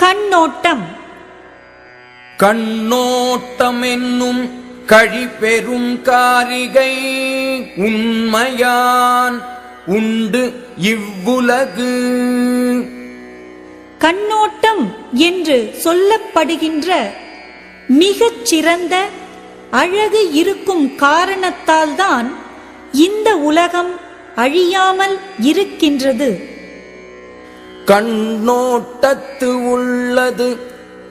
கண்ணோட்டம். கண்ணோட்டம் என்னும் கழிபெரும் காரிகை உண்மையான் உண்டு இவ்வுலகு. கண்ணோட்டம் என்று சொல்லப்படுகின்ற மிகச் சிறந்த அழகு இருக்கும் காரணத்தால்தான் இந்த உலகம் அழியாமல் இருக்கின்றது. கண்ணோட்டத்து உள்ளது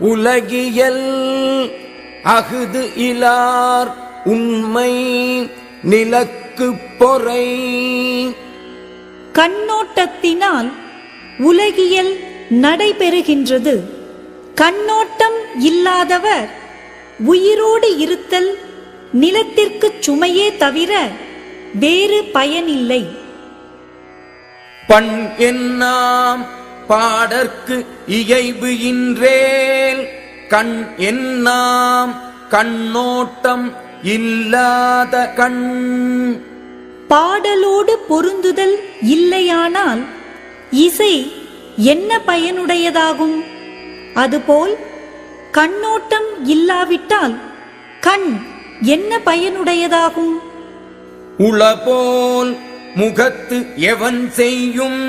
உலகியல் அகுது இலார் உண்மை நிலக்கு பொறை. கண்ணோட்டத்தினால் உலகியல் நடைபெறுகின்றது. கண்ணோட்டம் இல்லாதவர் உயிரோடு இருத்தல் நிலத்திற்கு சுமையே தவிர வேறு பயனில்லை. பண் என்னாம் பாடற்கு இயைபு இன்றேல் கண் என்னாம் கண்ணோட்டம் இல்லாத கண். பாடலோடு பொருந்துதல் இல்லையானால் இசை என்ன பயனுடையதாகும்? அதுபோல் கண்ணோட்டம் இல்லாவிட்டால் கண் என்ன பயனுடையதாகும்? உளபோல் முகத்து எவன் செய்யும்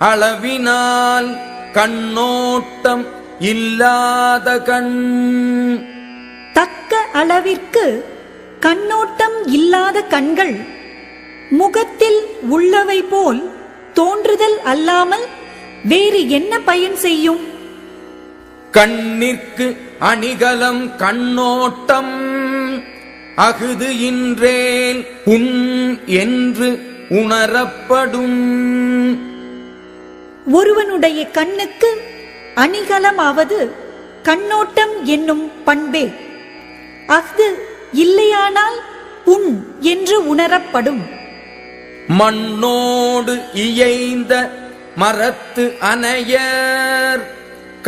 அளவினால் கண்ணோட்டம் இல்லாத கண். தக்க அளவிற்கு கண்ணோட்டம் இல்லாத கண்கள் முகத்தில் உள்ளவை போல் தோன்றுதல் அல்லாமல் வேறு என்ன பயன் செய்யும்? கண்ணிற்கு அணிகலம் கண்ணோட்டம் அகுது இன்றேல் புண் என்று உணரப்படும். ஒருவனுடைய கண்ணுக்கு அணிகலமாவது கண்ணோட்டம் என்னும் பண்பே. அஃது இல்லையானால் புண் என்று உணரப்படும். மண்ணோடு இயைந்த மரத்து அனையர்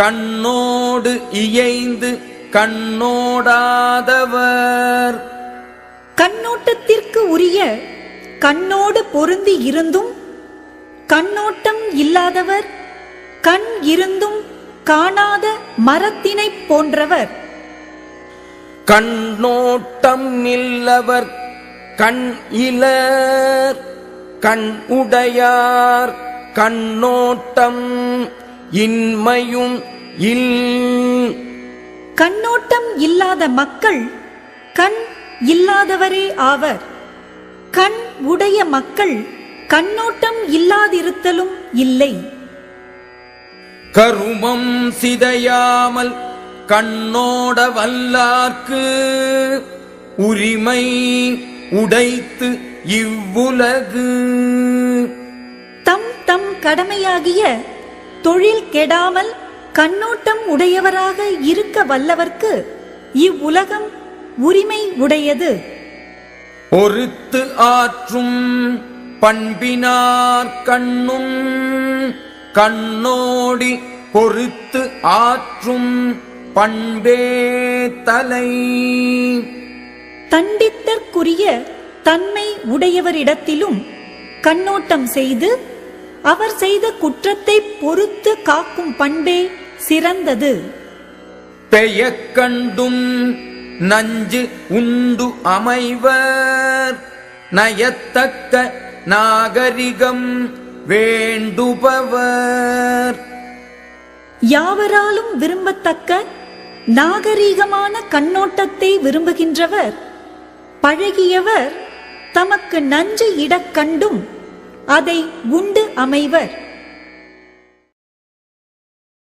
கண்ணோடு இயைந்து கண்ணோடாதவர். கண்ணோட்டத்திற்கு உரிய கண்ணோடு பொருந்தி இருந்தும் கண்ணோட்டம் இல்லாதவர் கண் இருந்தும் காணாத மரத்தினைப் போன்றவர். கண்ணோட்டம் இல்லவர் கண் இலர் கண் உடையார் கண்ணோட்டம் இன்மையும் இல். கண்ணோட்டம் இல்லாத மக்கள் கண் இல்லாதவரே ஆவர். கண் உடைய மக்கள் கண்ணோட்டம் இல்லாதிருத்தலும் இல்லை. கருமம் சிதையாமல் கண்ணோட வல்லார்க்கு உரிமை உடைத்து இவ்வுலகு. தம் தம் கடமையாகிய தொழில் கெடாமல் கண்ணோட்டம் உடையவராக இருக்க வல்லவர்க்கு இவ்வுலகம் உரிமை உடையது. ஒருத்து ஆற்றும் பண்பினார் கண்ணும் கண்ணோடி பொறுத்து ஆற்றும் பண்பே தலை. தண்டித்தற்குரிய தன்மை உடையவரிடத்திலும் கண்ணோட்டம் செய்து அவர் செய்த குற்றத்தை பொறுத்து காக்கும் பண்பே சிறந்தது. பெயக்கண்டும் நஞ்சு உண்டு அமைவர் நயத்தக்க நாகரிகம் வேண்டுபவர். யாவராலும் விரும்பத்தக்க நாகரீகமான கண்ணோட்டத்தை விரும்புகின்றவர் பழகியவர் தமக்கு நஞ்சு இடக் கண்டும் அதை உண்டு அமைவர்.